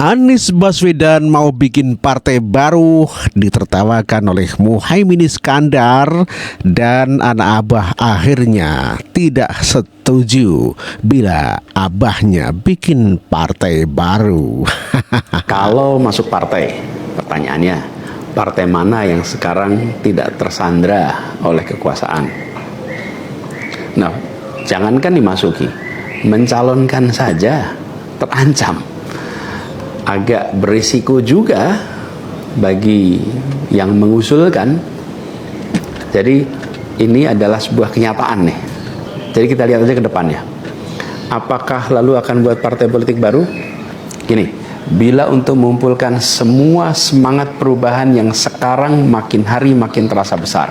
Anies Baswedan mau bikin partai baru ditertawakan oleh Muhaimin Iskandar, dan anak abah akhirnya tidak setuju bila abahnya bikin partai baru. Kalau masuk partai, pertanyaannya, partai mana yang sekarang tidak tersandra oleh kekuasaan? Nah, jangankan dimasuki, mencalonkan saja terancam. Agak berisiko juga bagi yang mengusulkan. Jadi ini adalah sebuah kenyataan nih. Jadi kita lihat aja ke depannya. Apakah lalu akan buat partai politik baru? Gini, bila untuk mengumpulkan semua semangat perubahan yang sekarang makin hari makin terasa besar,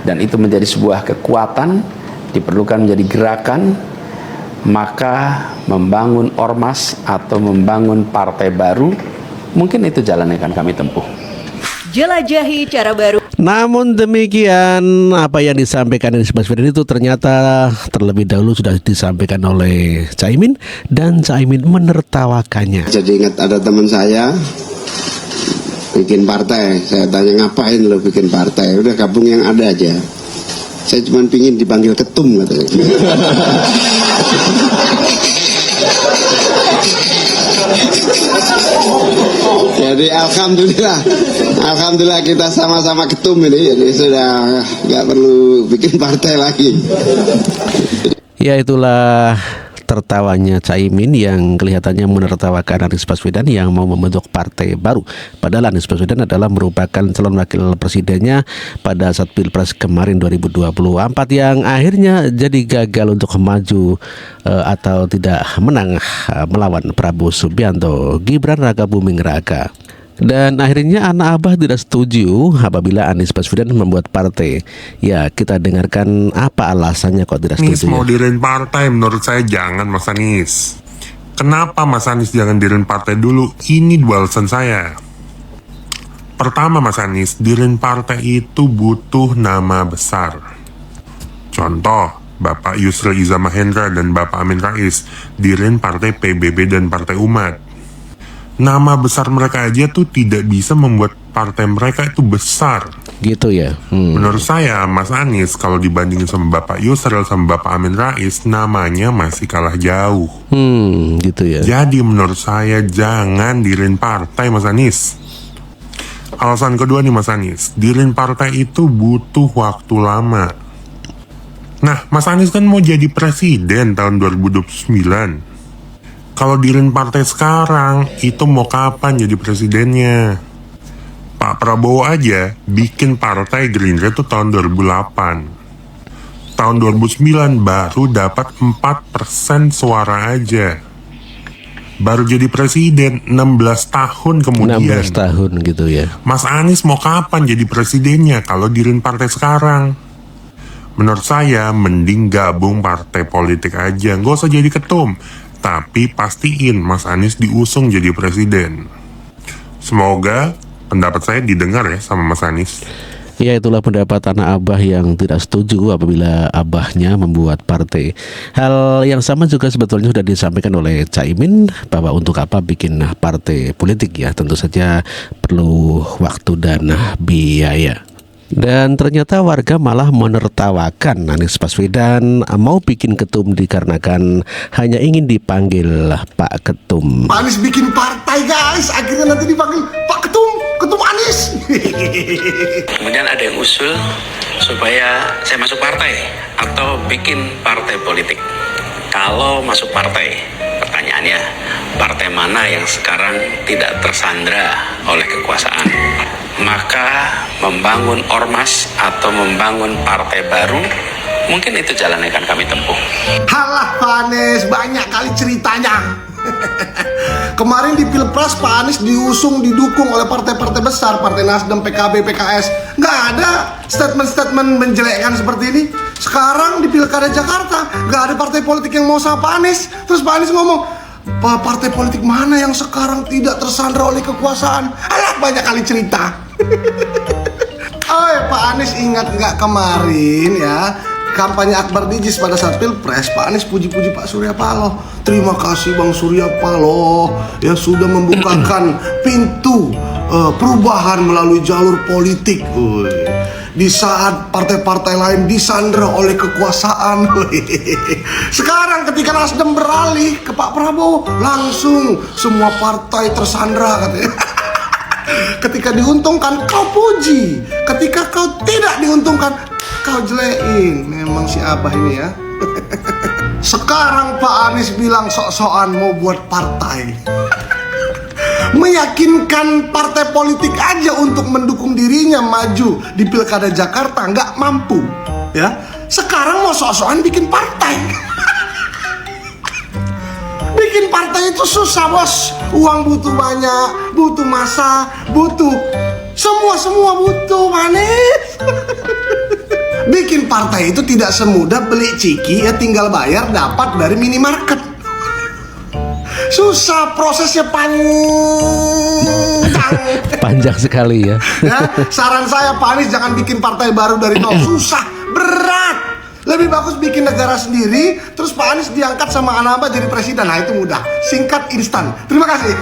dan itu menjadi sebuah kekuatan, diperlukan menjadi gerakan, maka membangun ormas atau membangun partai baru, mungkin itu jalan yang akan kami tempuh. Jelajahi cara baru. Namun demikian, apa yang disampaikan Anies Baswedan itu ternyata terlebih dahulu sudah disampaikan oleh Caimin, dan Caimin menertawakannya. Jadi ingat ada teman saya bikin partai, saya tanya ngapain lo bikin partai, udah gabung yang ada aja. Saya cuma pingin dipanggil ketum katanya. Jadi alhamdulillah kita sama-sama ketum ini, jadi sudah nggak perlu bikin partai lagi. Ya, itulah tertawanya Caimin yang kelihatannya menertawakan Anies Baswedan yang mau membentuk partai baru. Padahal Anies Baswedan adalah merupakan calon wakil presidennya pada saat Pilpres kemarin 2024 yang akhirnya jadi gagal untuk maju atau tidak menang melawan Prabowo Subianto, Gibran Rakabuming Raka. Dan akhirnya anak abah tidak setuju apabila Anies Baswedan membuat partai. Ya, kita dengarkan apa alasannya kok tidak setuju. Anies mau diriin partai, menurut saya jangan Mas Anies. Kenapa Mas Anies jangan diriin partai dulu? Ini dua alasan saya. Pertama, Mas Anies, diriin partai itu butuh nama besar. Contoh, Bapak Yusril Iza Mahendra dan Bapak Amin Rais diriin partai PBB dan Partai Umat. Nama besar mereka aja tuh tidak bisa membuat partai mereka itu besar. Gitu ya. Menurut saya, Mas Anies kalau dibandingin sama Bapak Yusril sama Bapak Amin Rais, namanya masih kalah jauh. Gitu ya. Jadi menurut saya jangan diriin partai, Mas Anies. Alasan kedua nih Mas Anies, diriin partai itu butuh waktu lama. Nah, Mas Anies kan mau jadi presiden tahun 2029. Kalau diriin partai sekarang, itu mau kapan jadi presidennya? Pak Prabowo aja bikin partai Gerindra itu tahun 2008. Tahun 2009 baru dapat 4% suara aja. Baru jadi presiden 16 tahun kemudian. 16 tahun gitu ya. Mas Anies mau kapan jadi presidennya kalau diriin partai sekarang? Menurut saya mending gabung partai politik aja, nggak usah jadi ketum. Tapi pastiin Mas Anies diusung jadi presiden. Semoga pendapat saya didengar ya sama Mas Anies. Ya, itulah pendapat anak abah yang tidak setuju apabila abahnya membuat partai. Hal yang sama juga sebetulnya sudah disampaikan oleh Caimin, bahwa untuk apa bikin partai politik ya, tentu saja perlu waktu dan biaya. Dan ternyata warga malah menertawakan Anies Baswedan mau bikin ketum dikarenakan hanya ingin dipanggil Pak Ketum. Pak Anies bikin partai guys, akhirnya nanti dipanggil Pak Ketum, Ketum Anies. Kemudian ada yang usul supaya saya masuk partai atau bikin partai politik. Kalau masuk partai, pertanyaannya, partai mana yang sekarang tidak tersandra oleh kekuasaan? Maka membangun ormas atau membangun partai baru, mungkin itu jalan yang akan kami tempuh. Halah Pak Anies, banyak kali ceritanya. Kemarin di Pilpres Pak Anies diusung, didukung oleh partai-partai besar, Partai Nasdem, PKB, PKS. Nggak ada statement-statement menjelekkan seperti ini. Sekarang di Pilkada Jakarta, nggak ada partai politik yang mau sama Pak Anies. Terus Pak Anies ngomong, partai politik mana yang sekarang tidak tersandra oleh kekuasaan? Alah, banyak kali cerita. Oh, Pak Anies ingat nggak kemarin ya, kampanye Akbar Dijis pada saat Pilpres, Pak Anies puji-puji Pak Surya Paloh. Terima kasih Bang Surya Paloh yang sudah membukakan pintu perubahan melalui jalur politik. Di saat partai-partai lain disandra oleh kekuasaan. Sekarang ketika Nasdem beralih ke Pak Prabowo, langsung semua partai tersandra katanya. Ketika diuntungkan kau puji, ketika kau tidak diuntungkan kau jelein. Memang si Abah ini ya. Sekarang Pak Anies bilang sok-sokan mau buat partai. Meyakinkan partai politik aja untuk mendukung dirinya maju di Pilkada Jakarta nggak mampu, ya. Sekarang mau sok-sokan bikin partai. Bikin partai itu susah, bos. Uang butuh banyak, butuh masa, butuh semua butuh, manis. Bikin partai itu tidak semudah beli ciki, ya tinggal bayar dapat dari minimarket. Susah, prosesnya Panjang sekali ya. Ya, saran saya Pak Anies jangan bikin partai baru dari nol. Susah, berat. Lebih bagus bikin negara sendiri, terus Pak Anies diangkat sama Anamba jadi presiden. Nah itu mudah, singkat, instan. Terima kasih.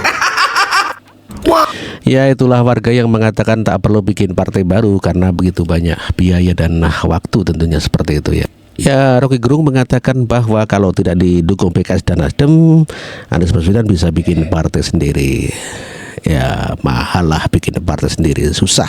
Wah. Ya, itulah warga yang mengatakan tak perlu bikin partai baru karena begitu banyak biaya dan waktu, tentunya seperti itu ya. Ya, Rocky Gerung mengatakan bahwa kalau tidak didukung PKS dan Nasdem, Anies Baswedan bisa bikin partai sendiri. Ya, mahal lah bikin partai sendiri, susah.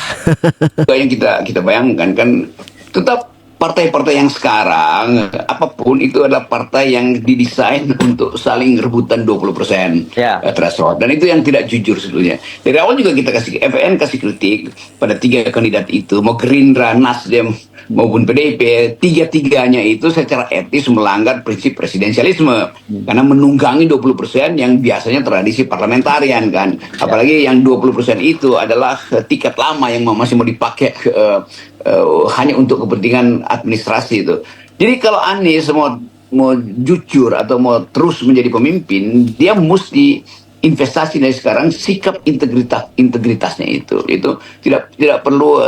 Yang kita bayangkan kan tetap partai-partai yang sekarang apapun itu adalah partai yang didesain untuk saling rebutan 20% threshold, dan itu yang tidak jujur sebetulnya. Dari awal juga kita FPN kasih kritik pada 3 kandidat itu, mau Gerindra, Nasdem maupun PDIP, tiga-tiganya itu secara etis melanggar prinsip presidensialisme karena menunggangi 20% yang biasanya tradisi parlamentarian kan. Apalagi yang 20% itu adalah tiket lama yang masih mau dipakai hanya untuk kepentingan administrasi itu. Jadi kalau Anies mau jujur atau mau terus menjadi pemimpin, dia mesti investasi dari sekarang sikap integritasnya itu tidak perlu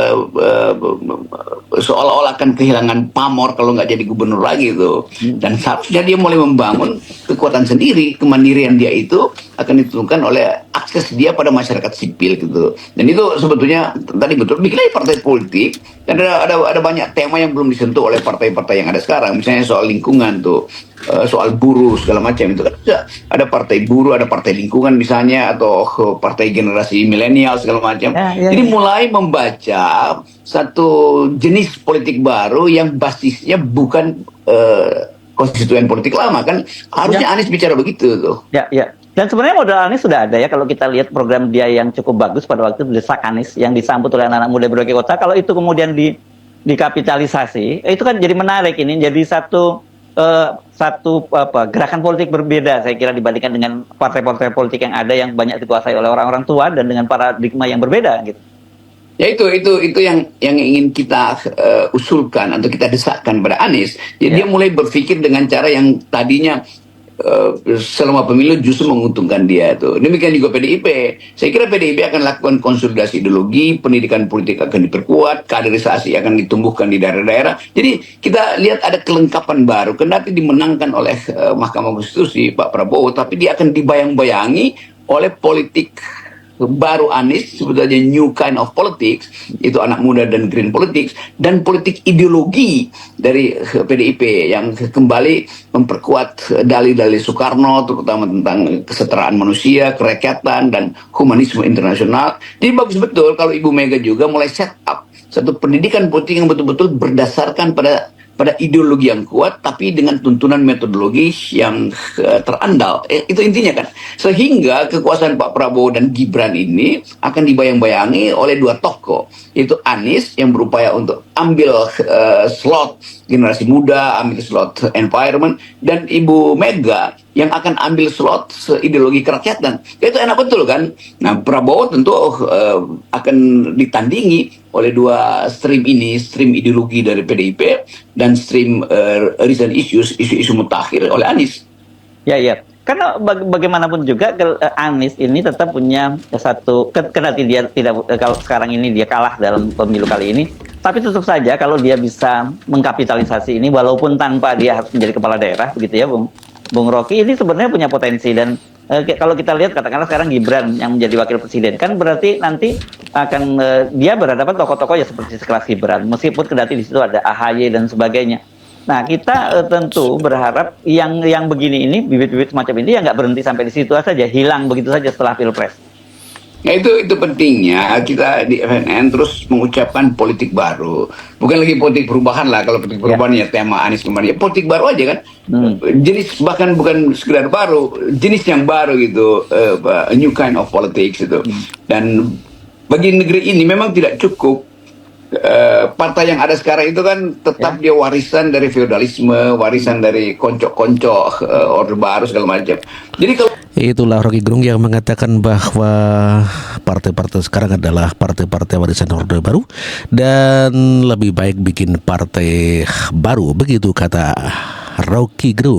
seolah-olah akan kehilangan pamor kalau nggak jadi gubernur lagi itu. Dan seharusnya dia mulai membangun kekuatan sendiri, kemandirian dia itu akan ditentukan oleh akses dia pada masyarakat sipil gitu. Dan itu sebetulnya tadi betul bikin lagi partai politik, dan ada banyak tema yang belum disentuh oleh partai-partai yang ada sekarang, misalnya soal lingkungan tuh, soal buruh segala macam itu kan ada partai buruh, ada partai lingkungan misalnya, atau partai generasi milenial segala macam. Jadi mulai membaca satu jenis politik baru yang basisnya bukan konstituen politik lama kan. Harusnya Anies bicara begitu tuh. Ya. Dan sebenarnya modal Anies sudah ada ya, kalau kita lihat program dia yang cukup bagus pada waktu Desak Anies yang disambut oleh anak-anak muda berbagai kota. Kalau itu kemudian dikapitalisasi, itu kan jadi menarik, ini jadi satu gerakan politik berbeda saya kira dibandingkan dengan partai-partai politik yang ada yang banyak dikuasai oleh orang-orang tua dan dengan paradigma yang berbeda gitu. Ya itu yang ingin kita usulkan atau kita desakkan pada Anies. Jadi dia mulai berpikir dengan cara yang tadinya selama pemilu justru menguntungkan dia tuh. Demikian juga PDIP. Saya kira PDIP akan lakukan konsolidasi ideologi, pendidikan politik akan diperkuat, kaderisasi akan ditumbuhkan di daerah-daerah. Jadi kita lihat ada kelengkapan baru. Kendati dimenangkan oleh Mahkamah Konstitusi Pak Prabowo, tapi dia akan dibayang-bayangi oleh politik baru Anies, sebetulnya new kind of politics, itu anak muda dan green politics, dan politik ideologi dari PDIP yang kembali memperkuat dalil-dalil Soekarno, terutama tentang kesetaraan manusia, kerakyatan, dan humanisme internasional. Jadi bagus betul kalau Ibu Mega juga mulai set up satu pendidikan politik yang betul-betul berdasarkan pada ideologi yang kuat, tapi dengan tuntunan metodologi yang terandal. Itu intinya kan. Sehingga kekuasaan Pak Prabowo dan Gibran ini akan dibayang-bayangi oleh dua tokoh, yaitu Anies yang berupaya untuk ambil slot generasi muda, ambil slot environment, dan Ibu Mega yang akan ambil slot ideologi kerakyatan. Itu enak betul kan. Nah, Prabowo tentu akan ditandingi oleh dua stream ini, stream ideologi dari PDIP dan stream recent issues, isu-isu mutakhir oleh Anies. Ya. Karena bagaimanapun juga Anies ini tetap punya satu, kendati dia tidak, kalau sekarang ini dia kalah dalam pemilu kali ini, tapi tetap saja kalau dia bisa mengkapitalisasi ini walaupun tanpa dia harus menjadi kepala daerah, begitu ya Bung Rocky, ini sebenarnya punya potensi. Dan kalau kita lihat katakanlah sekarang Gibran yang menjadi wakil presiden, kan berarti nanti akan dia berhadapan tokoh-tokoh ya seperti sekelas Gibran, meskipun kendati di situ ada AHY dan sebagainya. Nah, kita tentu berharap yang begini ini, bibit-bibit semacam ini ya nggak berhenti sampai di situ saja, hilang begitu saja setelah Pilpres. Nah, itu pentingnya kita di FNN terus mengucapkan politik baru. Bukan lagi politik perubahan lah, kalau politik perubahan ya tema Anies kemarin. Ya, politik baru aja kan. Jenis, bahkan bukan sekedar baru, jenis yang baru gitu, a new kind of politics itu. Dan bagi negeri ini memang tidak cukup partai yang ada sekarang itu kan tetap dia warisan dari feodalisme, warisan dari koncok-koncok, orde baru segala macam. Jadi kalau Itulah Rocky Gerung yang mengatakan bahwa partai-partai sekarang adalah partai-partai warisan Orde Baru dan lebih baik bikin partai baru, begitu kata Rocky Gerung.